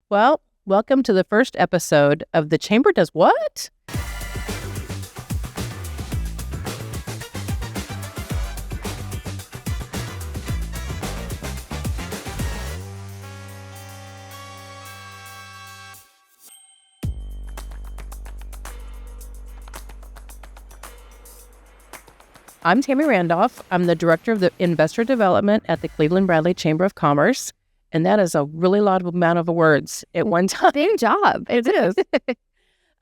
Well, welcome to the first episode of The Chamber Does What? I'm Tammy Randolph. I'm the Director of the Investor Development at the Cleveland Bradley Chamber of Commerce. And that is a really lot of amount of words at one time. Big job. It is.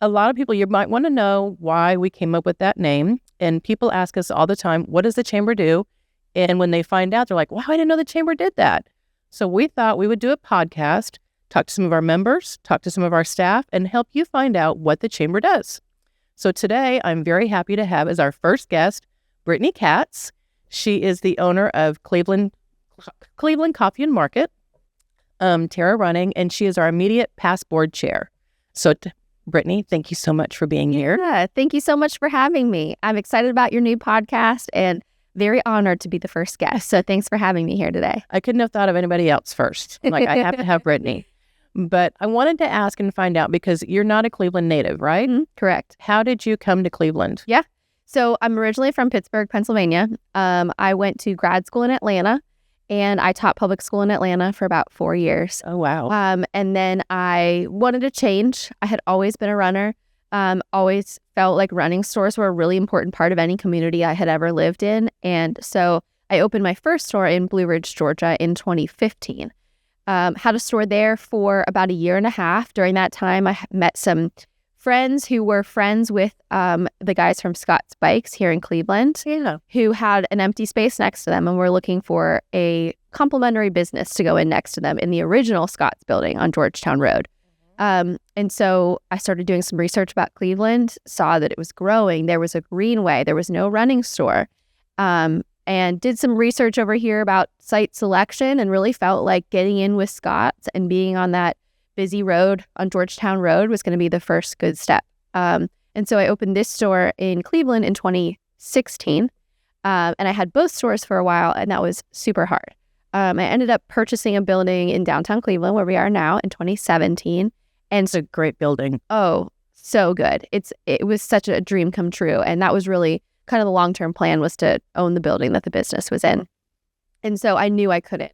A lot of people, you might want to know why we came up with that name. And people ask us all the time, what does the Chamber do? And when they find out, they're like, wow, I didn't know the Chamber did that. So we thought we would do a podcast, talk to some of our members, talk to some of our staff, and help you find out what the Chamber does. So today, I'm very happy to have as our first guest, Brittany Katz. She is the owner of Cleveland Coffee and Market, Terra Running, and she is our immediate past board chair. So Brittany, thank you so much for being here. Yeah, thank you so much for having me. I'm excited about your new podcast and very honored to be the first guest. So thanks for having me here today. I couldn't have thought of anybody else first. Like, I have to have Brittany. But I wanted to ask and find out, because you're not a Cleveland native, right? Mm-hmm, correct. How did you come to Cleveland? Yeah. So I'm originally from Pittsburgh, Pennsylvania. I went to grad school in Atlanta, and I taught public school in Atlanta for about 4 years. Oh, wow. And then I wanted to change. I had always been a runner, always felt like running stores were a really important part of any community I had ever lived in. And so I opened my first store in Blue Ridge, Georgia in 2015. Had a store there for about a year and a half. During that time, I met some friends who were friends with the guys from Scott's Bikes here in Cleveland, who had an empty space next to them and were looking for a complementary business to go in next to them in the original Scott's building on Georgetown Road. And so I started doing some research about Cleveland, saw that it was growing. There was a greenway. There was no running store. And did some research over here about site selection and really felt like getting in with Scott's and being on that busy road on Georgetown Road was going to be the first good step. And so I opened this store in Cleveland in 2016. And I had both stores for a while, and that was super hard. I ended up purchasing a building in downtown Cleveland, where we are now, in 2017. And It's a great building. Oh, so good. It was such a dream come true. And that was really kind of the long-term plan, was to own the building that the business was in. And so I knew I couldn't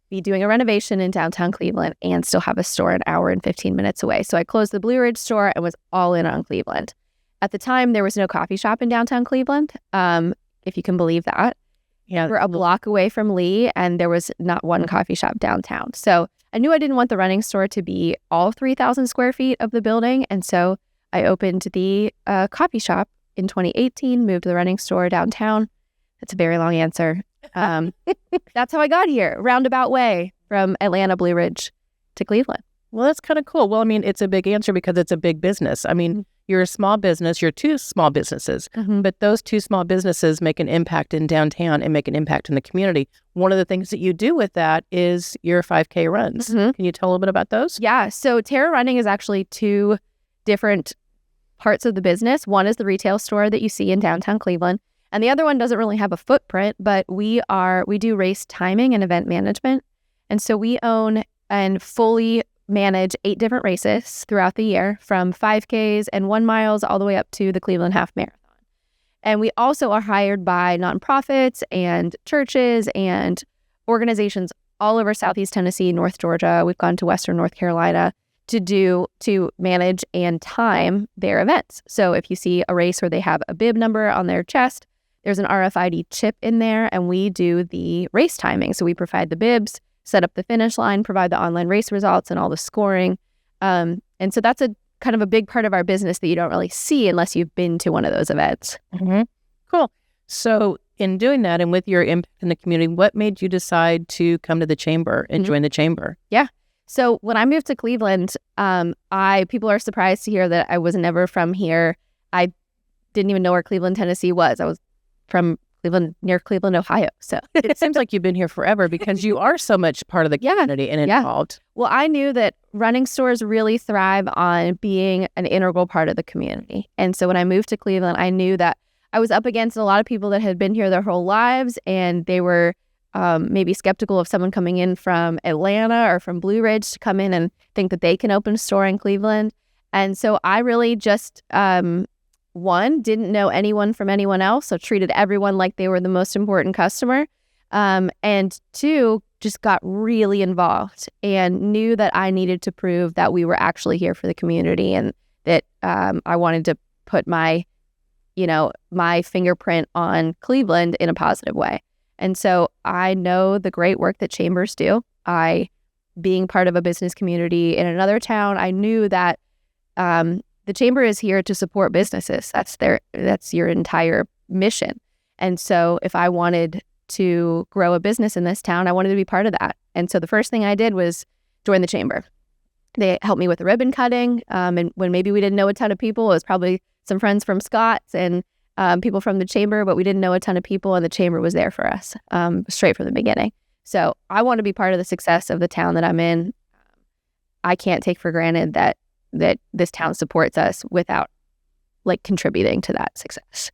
be doing a renovation in downtown Cleveland and still have a store an hour and 15 minutes away. So I closed the Blue Ridge store and was all in on Cleveland. At the time, there was no coffee shop in downtown Cleveland, if you can believe that. Yeah, We're a block away from Lee, and there was not one coffee shop downtown. So I knew I didn't want the running store to be all 3,000 square feet of the building. And so I opened the coffee shop in 2018, moved the running store downtown. That's a very long answer. That's how I got here, roundabout way from Atlanta, Blue Ridge to Cleveland. Well, that's kind of cool. Well, I mean, it's a big answer because it's a big business. I mean, you're a small business, you're two small businesses, but those two small businesses make an impact in downtown and make an impact in the community. One of the things that you do with that is your 5K runs. Can you tell a little bit about those? Yeah. So Terra Running is actually two different parts of the business. One is the retail store that you see in downtown Cleveland. And the other one doesn't really have a footprint, but we do race timing and event management. And so we own and fully manage 8 different races throughout the year, from 5Ks and 1 miles all the way up to the Cleveland Half Marathon. And we also are hired by nonprofits and churches and organizations all over Southeast Tennessee, North Georgia. We've gone to Western North Carolina to manage and time their events. So if you see a race where they have a bib number on their chest, there's an RFID chip in there, and we do the race timing. So we provide the bibs, set up the finish line, provide the online race results and all the scoring. And so that's a kind of a big part of our business that you don't really see unless you've been to one of those events. Cool. So in doing that and with your impact in the community, what made you decide to come to the Chamber and join the Chamber? Yeah. So when I moved to Cleveland, people are surprised to hear that I was never from here. I didn't even know where Cleveland, Tennessee was. I was from Cleveland, near Cleveland, Ohio. So it seems like you've been here forever because you are so much part of the community and involved. Well, I knew that running stores really thrive on being an integral part of the community. And so when I moved to Cleveland, I knew that I was up against a lot of people that had been here their whole lives, and they were maybe skeptical of someone coming in from Atlanta or from Blue Ridge to come in and think that they can open a store in Cleveland. And so I really just, one, didn't know anyone from anyone else, so treated everyone like they were the most important customer. And two, just got really involved and knew that I needed to prove that we were actually here for the community, and that I wanted to put my fingerprint on Cleveland in a positive way. And so I know the great work that chambers do. Being part of a business community in another town, I knew that the chamber is here to support businesses. That's your entire mission. And so if I wanted to grow a business in this town, I wanted to be part of that. And so the first thing I did was join the chamber. They helped me with the ribbon cutting. And when maybe we didn't know a ton of people, it was probably some friends from Scott's and people from the chamber, but we didn't know a ton of people, and the chamber was there for us straight from the beginning. So I want to be part of the success of the town that I'm in. I can't take for granted that this town supports us without contributing to that success.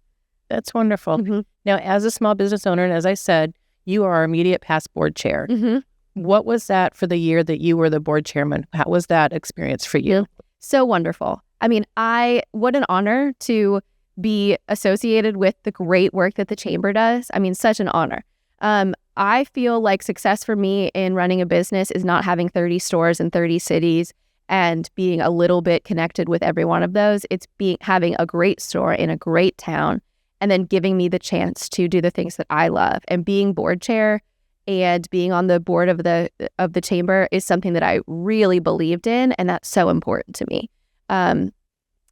That's wonderful. Mm-hmm. Now, as a small business owner, and as I said, you are our immediate past board chair. Mm-hmm. What was that for the year that you were the board chairman? How was that experience for you? So wonderful. I mean, what an honor to be associated with the great work that the chamber does. I mean, such an honor. I feel like success for me in running a business is not having 30 stores in 30 cities and being a little bit connected with every one of those. It's having a great store in a great town, and then giving me the chance to do the things that I love. And being board chair and being on the board of the chamber is something that I really believed in, and that's so important to me.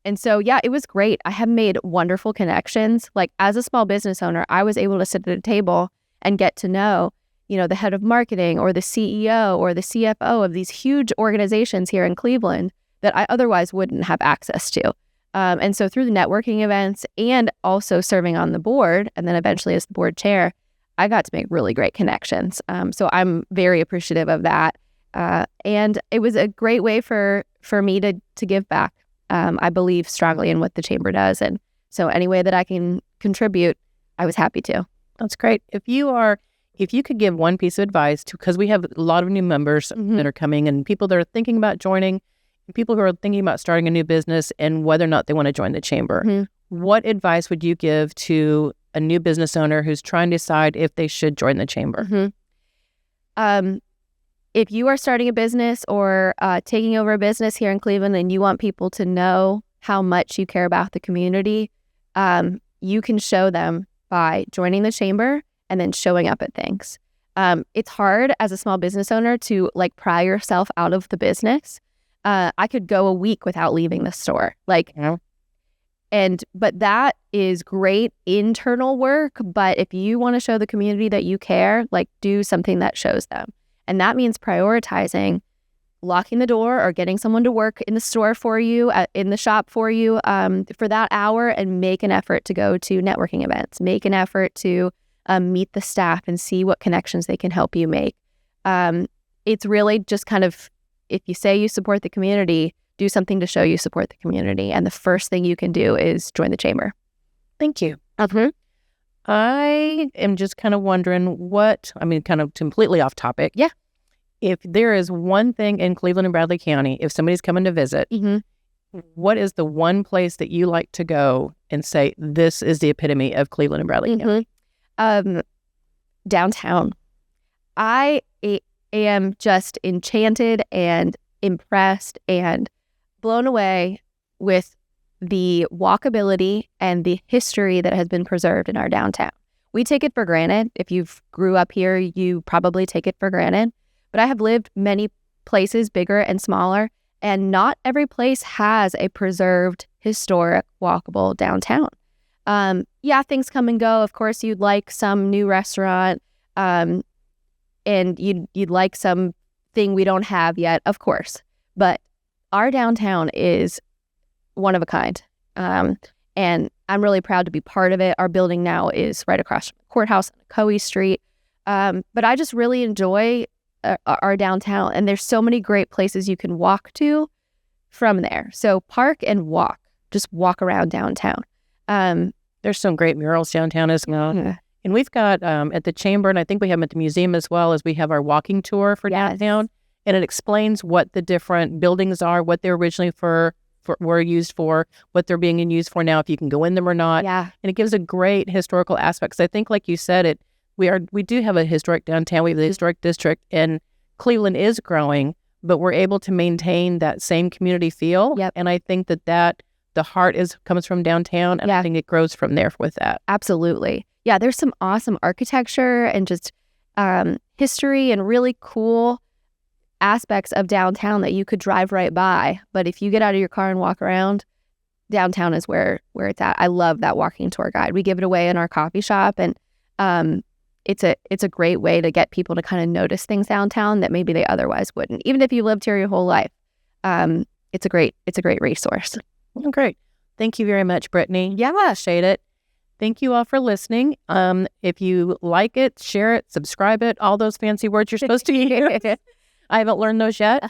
And so, yeah, it was great. I have made wonderful connections. As a small business owner, I was able to sit at a table and get to know, the head of marketing or the CEO or the CFO of these huge organizations here in Cleveland that I otherwise wouldn't have access to. And so through the networking events and also serving on the board, and then eventually as the board chair, I got to make really great connections. So I'm very appreciative of that. And it was a great way for me to give back. I believe strongly in what the chamber does. And so any way that I can contribute, I was happy to. That's great. If you could give one piece of advice because we have a lot of new members mm-hmm. that are coming, and people that are thinking about joining, and people who are thinking about starting a new business and whether or not they want to join the chamber, mm-hmm. what advice would you give to a new business owner who's trying to decide if they should join the chamber? Mm-hmm. If you are starting a business or taking over a business here in Cleveland and you want people to know how much you care about the community, you can show them by joining the chamber and then showing up at things. It's hard as a small business owner to pry yourself out of the business. I could go a week without leaving the store. But that is great internal work. But if you want to show the community that you care, do something that shows them. And that means prioritizing locking the door or getting someone to work in the store for you, in the shop for you for that hour, and make an effort to go to networking events, make an effort to meet the staff and see what connections they can help you make. It's really just kind of, if you say you support the community, do something to show you support the community. And the first thing you can do is join the chamber. Thank you. Mm-hmm. I am just kind of wondering kind of completely off topic. Yeah. If there is one thing in Cleveland and Bradley County, if somebody's coming to visit, mm-hmm. what is the one place that you like to go and say, this is the epitome of Cleveland and Bradley mm-hmm. County? Downtown. I am just enchanted and impressed and blown away with the walkability and the history that has been preserved in our downtown. We take it for granted. If you've grew up here, you probably take it for granted. But I have lived many places, bigger and smaller, and not every place has a preserved, historic, walkable downtown. Things come and go. Of course, you'd like some new restaurant, and you'd like some thing we don't have yet, of course. But our downtown is one of a kind. And I'm really proud to be part of it. Our building now is right across from the courthouse on Coe Street. But I just really enjoy our downtown, and there's so many great places you can walk to from there. So park and walk, just walk around downtown. There's some great murals downtown as well. And we've got at the Chamber, and I think we have them at the museum as well, as we have our walking tour for downtown. And it explains what the different buildings are, what they're originally were used for, what they're being used for now, if you can go in them or not. Yeah. And it gives a great historical aspect. So I think, like you said, we do have a historic downtown. We have the historic district, and Cleveland is growing, but we're able to maintain that same community feel. Yep. And I think that the heart comes from downtown, and I think it grows from there with that. Absolutely. Yeah, there's some awesome architecture and just history and really cool aspects of downtown that you could drive right by. But if you get out of your car and walk around, downtown is where it's at. I love that walking tour guide. We give it away in our coffee shop, and it's a great way to get people to kind of notice things downtown that maybe they otherwise wouldn't. Even if you lived here your whole life, it's a great resource. Oh, great. Thank you very much, Brittany. Yeah. Appreciate it. Thank you all for listening. If you like it, share it, subscribe it, all those fancy words you're supposed to use. I haven't learned those yet.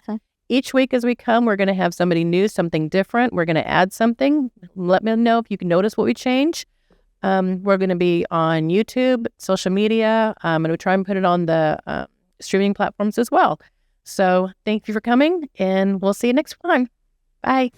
Each week as we come, we're going to have somebody new, something different. We're going to add something. Let me know if you can notice what we change. We're going to be on YouTube, social media. I'm going to try and put it on the streaming platforms as well. So thank you for coming, and we'll see you next time. Bye.